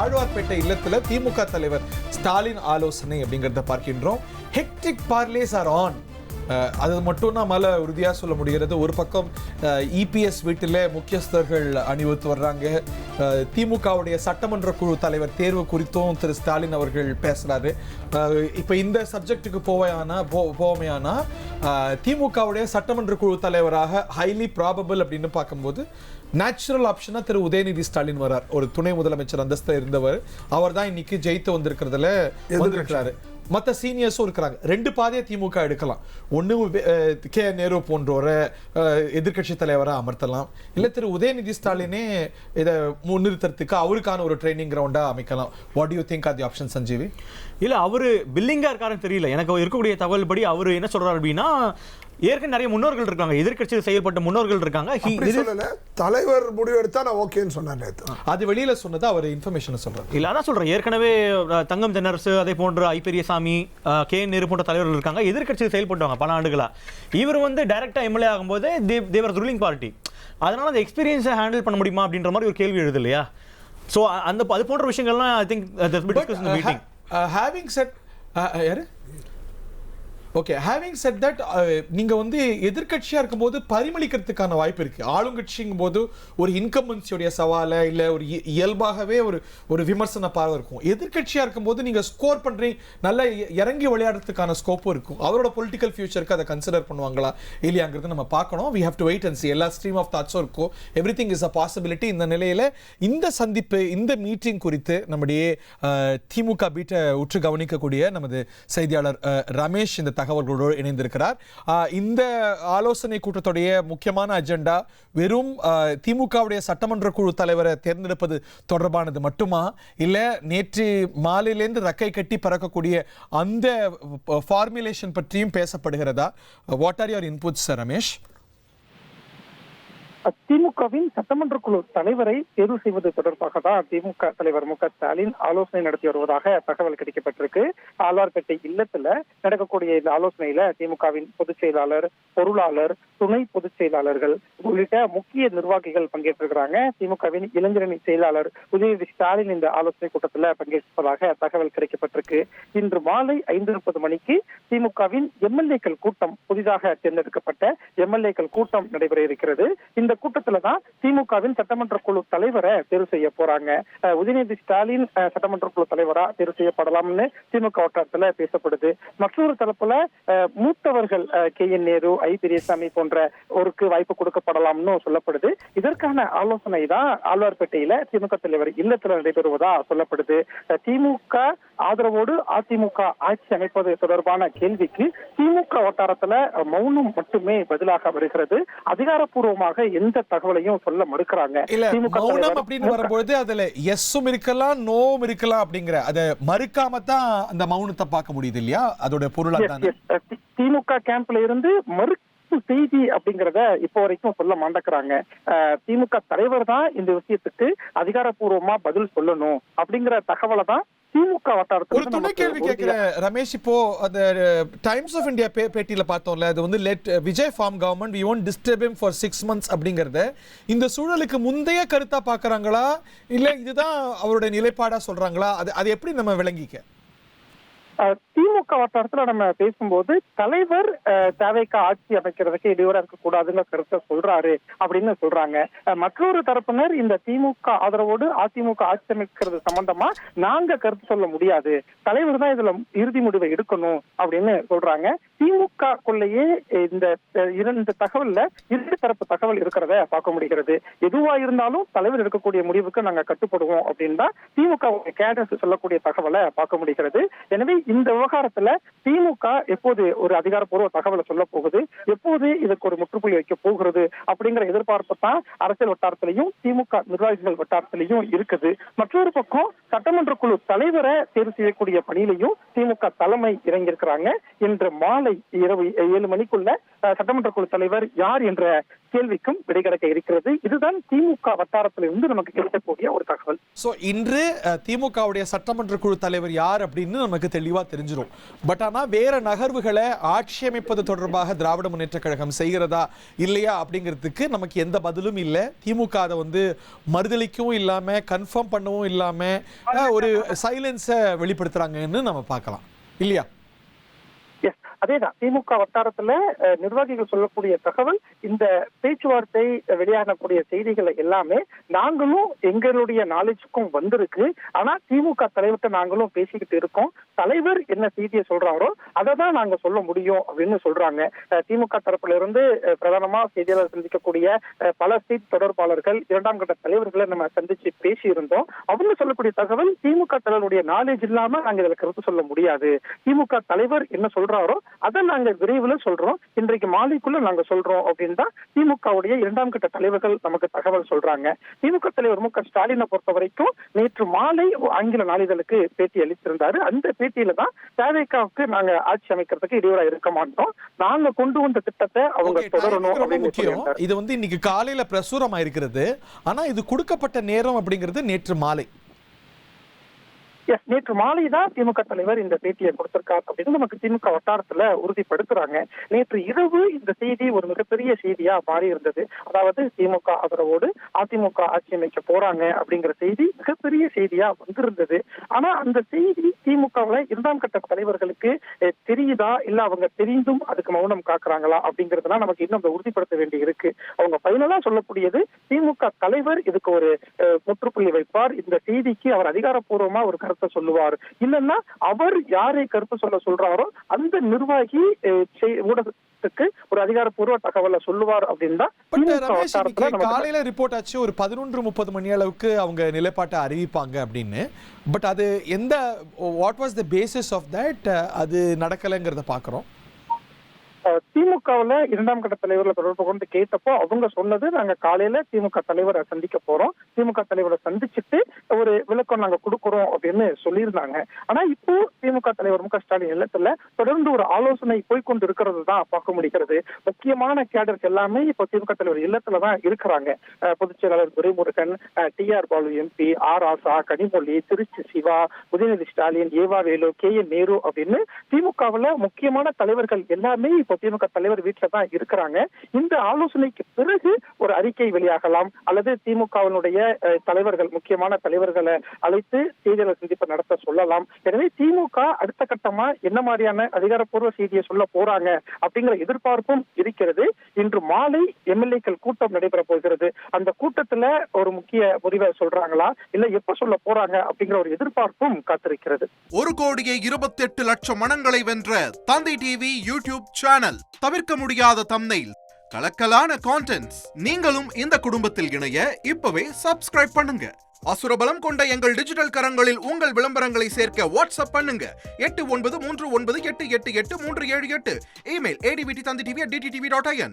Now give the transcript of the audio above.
ஆழ்வார்பேட்டை இல்லத்துல திமுக தலைவர் ஸ்டாலின் ஆலோசனை அப்படிங்கிறத பார்க்கின்றோம். Hectic parleys are on. அது மட்டும் நம்மால உறுதியாக சொல்ல முடிகிறது. ஒரு பக்கம் இபிஎஸ் வீட்டில் முக்கியஸ்தர்கள் அணிவகுத்து வர்றாங்க. திமுகவுடைய சட்டமன்ற குழு தலைவர் தேர்வு குறித்தும் திரு ஸ்டாலின் அவர்கள் பேசுறாரு. இப்போ இந்த சப்ஜெக்டுக்கு போவையானா திமுகவுடைய சட்டமன்ற குழு தலைவராக ஹைலி ப்ராபபிள் அப்படின்னு பார்க்கும்போது நேச்சுரல் ஆப்ஷனா திரு உதயநிதி ஸ்டாலின் வரார். ஒரு துணை முதலமைச்சர் அந்தஸ்து இருந்தவர். அவர் தான் இன்னைக்கு ஜெயித்து வந்திருக்கிறதுல வந்திருக்கிறாரு. மற்ற சீனியர்ஸும் இருக்கிறாங்க. ரெண்டு பாதையை திமுக எடுக்கலாம். ஒன்று கே நேரு போன்றவரை எதிர்கட்சி தலைவராக அமர்த்தலாம், இல்லை திரு உதயநிதி ஸ்டாலினே இதை முன்னிறுத்துறதுக்கு அவருக்கான ஒரு ட்ரைனிங் கிரவுண்டாக அமைக்கலாம். What you think are the option Sanjeevi? இல்லை, அவர் பில்லிங்காக இருக்காருன்னு தெரியல. எனக்கு இருக்கக்கூடிய தகவல் படி அவர் என்ன சொல்றாரு அப்படின்னா, ஏற்கனவே நிறைய முன்னோர்கள் இருக்காங்க, எதிர்கட்சியில் செயல்பட்ட முன்னோர்கள் இருக்காங்க. தலைவர் முடிவு எடுத்தா நான் ஓகேன்னு சொன்னார். அது வெளியில சொன்னது அவர் இன்ஃபர்மேஷன் சொல்றாரு. இல்ல, அதான் சொல்றேன். ஏற்கனவே தங்கம் தென்னரசு, அதே போன்ற ஐ பெரியசாமி, கே நேரு போன்ற தலைவர்கள் இருக்காங்க, எதிர்கட்சியில் செயல்பட்டவங்க பல ஆண்டுகளா. இவர் டைரக்டா எம்எல்ஏ ஆகும்போது தேவர் ரூலிங் பார்ட்டி. அதனால அந்த எக்ஸ்பீரியன்ஸை ஹேண்டில் பண்ண எழுத முடியுமா அப்படின்ற மாதிரி ஒரு கேள்வி எழுது இல்லையா? ஸோ அது போன்ற விஷயங்கள்லாம் I think meeting. Having set யாரு ஓகே, ஹேவிங் செட் தட் நீங்க எதிர்கட்சியா இருக்கும்போது பரிமளிக்கிறதுக்கான வாய்ப்பு இருக்கு. ஆளுங்கட்சிங்கும் போது ஒரு இன்கம்பன்சியோடைய சவாலை இல்லை ஒரு இயல்பாகவே ஒரு விமர்சன பார்வை இருக்கும். எதிர்கட்சியா இருக்கும்போது நீங்க ஸ்கோர் பண்றீங்க, நல்லா இறங்கி விளையாடுறதுக்கான ஸ்கோப்பும் இருக்கும். அவரோட பொலிட்டிக்கல் ஃபியூச்சருக்கு அதை கன்சிடர் பண்ணுவாங்களா இல்லையாங்கிறது நம்ம பார்க்கணும். We have to wait and see. எல்லா ஸ்ட்ரீம் ஆஃப் தாட்ஸும் இருக்கும். Everything is a possibility. இந்த நிலையில இந்த சந்திப்பு, இந்த மீட்டிங் குறித்து நம்முடைய திமுக பீட்டை உற்று கவனிக்கக்கூடிய நமது செய்தியாளர் ரமேஷ் இந்த தகவல்களோடு இணைந்திருக்கிறார். இந்த ஆலோசனை கூட்டத்துடைய முக்கியமான அஜெண்டா வெறும் திமுகவுடைய சட்டமன்ற குழு தலைவரை தேர்ந்தெடுப்பது தொடர்பானது மட்டுமா, இல்ல நேற்று மாலையிலேருந்து ரக்கை கட்டி பறக்கக்கூடிய அந்த ஃபார்முலேஷன் பற்றியும் பேசப்படுகிறதா? What are your inputs Ramesh? திமுகவின் சட்டமன்ற குழு தலைவரை தேர்வு செய்வது தொடர்பாக தான் திமுக தலைவர் மு க ஸ்டாலின் ஆலோசனை நடத்தி வருவதாக தகவல் கிடைக்கப்பட்டிருக்கு. ஆழ்வார்பேட்டை இல்லத்துல நடக்கக்கூடிய இந்த ஆலோசனையில திமுகவின் பொதுச் செயலாளர், பொருளாளர், துணை பொதுச் செயலாளர்கள் உள்ளிட்ட முக்கிய நிர்வாகிகள் பங்கேற்றிருக்கிறாங்க. திமுகவின் இளைஞரணி செயலாளர் உதயநிதி ஸ்டாலின் இந்த ஆலோசனை கூட்டத்தில் பங்கேற்பதாக தகவல் கிடைக்கப்பட்டிருக்கு. இன்று மாலை 5:30 மணிக்கு திமுகவின் எம்எல்ஏக்கள் கூட்டம், புதிதாக தேர்ந்தெடுக்கப்பட்ட எம்எல்ஏக்கள் கூட்டம் நடைபெற இருக்கிறது. இந்த கூட்டத்துலதான் திமுகவின் சட்டமன்ற குழு தலைவரை தேர்வு செய்ய போறாங்க. உதயநிதி ஸ்டாலின் சட்டமன்ற குழு தலைவரா தேர்வு செய்யப்படலாம்னு திமுக வட்டாரத்துல பேசப்படுது. மற்றொரு தரப்புல மூத்தவர்கள் கே என் நேரு, ஐ பெரியசாமி போன்ற ஒருக்கு வாய்ப்பு கொடுக்கப்படலாம்னு சொல்லப்படுது. இதற்கான ஆலோசனை தான் ஆழ்வார்பேட்டையில திமுக தலைவர் இல்லத்துல நடைபெறுவதா சொல்லப்படுது. திமுக ஆதரவோடு அதிமுக ஆட்சி அமைப்பது தொடர்பான கேள்விக்கு திமுக வட்டாரத்துல மௌனம் மட்டுமே பதிலாக வருகிறது. அதிகாரப்பூர்வமாக எந்த தகவலையும் சொல்ல மறுக்கிறாங்க. மௌனம் அப்படின்னு வரும்போது அதுல எஸ்ஸும் இருக்கலாம், நோவும் இருக்கலாம். அப்படிங்கிற அதை மறுக்காம தான் அந்த மௌனத்தை பார்க்க முடியுது இல்லையா? அதோட பொருள் திமுக கேம்ப்ல இருந்து செய்தி அப்படிங்கறத இப்போ வரைக்கும் சொல்ல மாட்டேங்கிறாங்க. திமுக தலைவர் தான் இந்த விஷயத்துக்கு அதிகாரப்பூர்வமா பதில் சொல்லணும் அப்படிங்கிற தகவலை தான் திமுக வட்டாரத்தில். ஒரு துணை கேள்வி கேட்கிற ரமேஷ், இப்போ அந்த டைம்ஸ் ஆஃப் இந்தியா பேட்டியில பார்த்தோம்ல, அது let Vijay form government we won't disturb him for 6 months அப்படிங்கறத இந்த சூழலுக்கு முந்தைய கருத்தா பாக்குறாங்களா, இல்ல இதுதான் அவருடைய நிலைப்பாடா சொல்றாங்களா? அது எப்படி நம்ம விளங்கிக்க? திமுக வட்டாரத்துல நம்ம பேசும்போது தலைவர் தேவைக்கு ஆட்சி அமைக்கிறதுக்கு இடையூறா இருக்கக்கூடாதுங்கிற கருத்தை சொல்றாரு அப்படின்னு சொல்றாங்க. மற்றொரு தரப்பினர் இந்த திமுக ஆதரவோடு அதிமுக ஆட்சி அமைக்கிறது சம்பந்தமா நாங்க கருத்து சொல்ல முடியாது, தலைவர் தான் இதுல இறுதி முடிவை எடுக்கணும் அப்படின்னு சொல்றாங்க. திமுகக்குள்ளேயே இந்த தகவல்ல இரு தரப்பு தகவல் இருக்கிறத பார்க்க முடிகிறது. எதுவா இருந்தாலும் தலைவர் எடுக்கக்கூடிய முடிவுக்கு நாங்க கட்டுப்படுவோம் அப்படின்னு தான் திமுக கேடர்ஸ் சொல்லக்கூடிய தகவலை பார்க்க முடிகிறது. எனவே இந்த விவகாரத்துல திமுக எப்போது ஒரு அதிகாரப்பூர்வ தகவலை சொல்ல போகுது, எப்போது இதற்கு ஒரு முற்றுப்புள்ளி வைக்க போகிறது அப்படிங்கிற எதிர்பார்ப்பு தான் அரசியல் வட்டாரத்திலையும் திமுக நிர்வாகிகள் வட்டாரத்திலையும் இருக்குது. மற்றொரு பக்கம் சட்டமன்ற குழு தலைவரை தேர்வு செய்யக்கூடிய பணியிலையும் திமுக தலைமை இறங்கியிருக்கிறாங்க. இன்று மாலை நாளை இரவு 7 மணிக்குள்ள சட்டமன்ற குழு தலைவர் யார் என்ற கேள்விக்கும் விடை கிடைக்க இருக்கிறது. இதுதான் திமுக வட்டாரத்திலிருந்து நமக்கு கிடைக்கக்கூடிய ஒரு தகவல். சோ இன்று திமுகவுடைய சட்டமன்ற குழு தலைவர் யார் அப்படின்னு நமக்கு தெளிவா தெரிஞ்சிடும். பட் ஆனா வேற நகர்வுகளை ஆட்சி அமைப்பது தொடர்பாக திராவிட முன்னேற்ற கழகம் செய்கிறதா இல்லையா அப்படிங்கிறதுக்கு நமக்கு எந்த பதிலும் இல்லை. திமுக அதை வந்து மறுதளிக்கவும் இல்லாம கன்ஃபார்ம் பண்ணவும் இல்லாம ஒரு சைலன்ஸை வெளிப்படுத்துறாங்கன்னு நம்ம பார்க்கலாம் இல்லையா? அதேதான் திமுக வட்டாரத்துல நிர்வாகிகள் சொல்லக்கூடிய தகவல், இந்த பேச்சுவார்த்தை வெளியாகக்கூடிய செய்திகளை எல்லாமே நாங்களும் எங்களுடைய நாலேஜுக்கும் வந்திருக்கு. ஆனா திமுக தலைவர்கிட்ட நாங்களும் பேசிக்கிட்டு இருக்கோம். தலைவர் என்ன செய்தியை சொல்றாரோ அதை தான் நாங்க சொல்ல முடியும் அப்படின்னு சொல்றாங்க. திமுக தரப்புல இருந்து பிரதானமா செய்தியாளர் சந்திக்கக்கூடிய பல செய்தி தொடர்பாளர்கள், 2ஆம் கட்ட தலைவர்களை நம்ம சந்திச்சு பேசி இருந்தோம். அவங்க சொல்லக்கூடிய தகவல், திமுக தலைவருடைய நாலேஜ் இல்லாம நாங்க இதுல கருத்து சொல்ல முடியாது. திமுக தலைவர் என்ன சொல்றாரோ அதை நாங்க விரைவில் சொல்றோம், இன்றைக்கு மாலைக்குள்ள நாங்க சொல்றோம் அப்படின்னு தான் திமுகவுடைய 2ஆம் கட்ட தலைவர்கள் நமக்கு தகவல் சொல்றாங்க. திமுக தலைவர் மு.க. ஸ்டாலினை பொறுத்த வரைக்கும் நேற்று மாலை ஆங்கில நாளிதழுக்கு பேட்டி அளித்திருந்தாரு. அந்த பேட்டியில தான் தவேகாவுக்கு நாங்க ஆட்சி அமைக்கிறதுக்கு இடையூறா இருக்க மாட்டோம், நாங்க கொண்டு வந்த திட்டத்தை அவங்க தொடரணும் அப்படின்னு சொல்லியிருந்தாரு. இது வந்து இன்னைக்கு காலையில பிரசுரமா இருக்கிறது. ஆனா இது கொடுக்கப்பட்ட நேரம் அப்படிங்கிறது நேற்று மாலை. நேற்று மாலை தான் திமுக தலைவர் இந்த பேட்டியை கொடுத்திருக்கார் அப்படின்னு நமக்கு திமுக வட்டாரத்துல உறுதிப்படுத்துறாங்க. நேற்று இரவு இந்த செய்தி ஒரு மிகப்பெரிய செய்தியா மாறி இருந்தது. அதாவது திமுக ஆதரவோடு அதிமுக ஆட்சி அமைக்க போறாங்க அப்படிங்கிற செய்தி மிகப்பெரிய செய்தியா வந்திருந்தது. ஆனா அந்த செய்தி திமுகவுல 2ஆம் கட்ட தலைவர்களுக்கு தெரியுதா இல்ல அவங்க தெரிந்தும் அதுக்கு மௌனம் காக்குறாங்களா அப்படிங்கறதுலாம் நமக்கு இன்னும் உறுதிப்படுத்த வேண்டி இருக்கு. அவங்க பைனலா சொல்லக்கூடியது, திமுக தலைவர் இதுக்கு ஒரு முற்றுப்புள்ளி வைப்பார், இந்த செய்திக்கு அவர் அதிகாரப்பூர்வமா ஒரு கருத்தை சொல்லுவார், இல்லன்னா அவர் யாரை கருத்து சொல்றாரோ அந்த நிர்வாகி ஊடகத்துக்கு ஒரு அதிகாரப்பூர்வ தகவலை சொல்லுவார் அப்படின்னு தான் காலையில ரிப்போர்ட் ஆச்சு. ஒரு 11:30 மணி அளவுக்கு அவங்க நிலைப்பாட்டை அறிவிப்பாங்க அப்படின்னு. பட் அது எந்த what was the basis of that, அது நடக்கலைங்கிறத பாக்குறோம். திமுகவுல 2ஆம் கட்ட தலைவர்களை தொடர்பு கொண்டு கேட்டப்போ அவங்க சொன்னது, நாங்க காலையில திமுக தலைவரை சந்திக்க போறோம், திமுக தலைவரை சந்திச்சுட்டு ஒரு விளக்கம் நாங்க கொடுக்குறோம் அப்படின்னு சொல்லியிருந்தாங்க. ஆனா இப்போ திமுக தலைவர் மு.க. ஸ்டாலின் இல்லத்துல தொடர்ந்து ஒரு ஆலோசனை போய்கொண்டு இருக்கிறது தான் பார்க்க முடிகிறது. முக்கியமான கேடர்ஸ் எல்லாமே இப்போ திமுக தலைவர் இல்லத்துலதான் இருக்கிறாங்க. பொதுச் செயலாளர் Duraimurugan, T R. Baalu MP, R. ஆசா, கனிமொழி, திருச்சி சிவா, உதயநிதி ஸ்டாலின், ஏவா வேலு, கே.என். நேரு அப்படின்னு திமுகவுல முக்கியமான தலைவர்கள் எல்லாமே திமுக தலைவர் வீட்டுல தான் இருக்கிறாங்க. இந்த ஆலோசனைக்கு பிறகு ஒரு அறிக்கை வெளியாகலாம், அல்லது திமுகவினுடைய தலைவர்கள், முக்கியமான தலைவர்களை அழைத்து செய்தியாளர் சந்திப்பு நடத்த சொல்லலாம். எனவே திமுக அடுத்த கட்டமா என்ன மாதிரியான அதிகாரப்பூர்வ செய்தியை சொல்ல போறாங்க அப்படிங்கிற எதிர்பார்ப்பும் இருக்கிறது. இன்று மாலை எம்எல்ஏக்கள் கூட்டம் நடைபெற போகிறது. அந்த கூட்டத்துல ஒரு முக்கிய முடிவை சொல்றாங்களா இல்ல எப்ப சொல்ல போறாங்க அப்படிங்கிற ஒரு எதிர்பார்ப்பும் காத்திருக்கிறது. 1,28,00,000 மனங்களை வென்ற தந்தி டிவி யூடியூப் சேனல். தவிர்க்க முடியாத தம்ப்நெயில், கலக்கலான கான்டென்ட்ஸ். நீங்களும் இந்த குடும்பத்தில் இணைய இப்பவே சப்ஸ்கிரைப் பண்ணுங்க. அசுரபலம் கொண்ட எங்கள் டிஜிட்டல் கரங்களில் உங்கள் விளம்பரங்களை சேர்க்க வாட்ஸ்அப் பண்ணுங்க. 8939888838. Email advttv@dttv.in.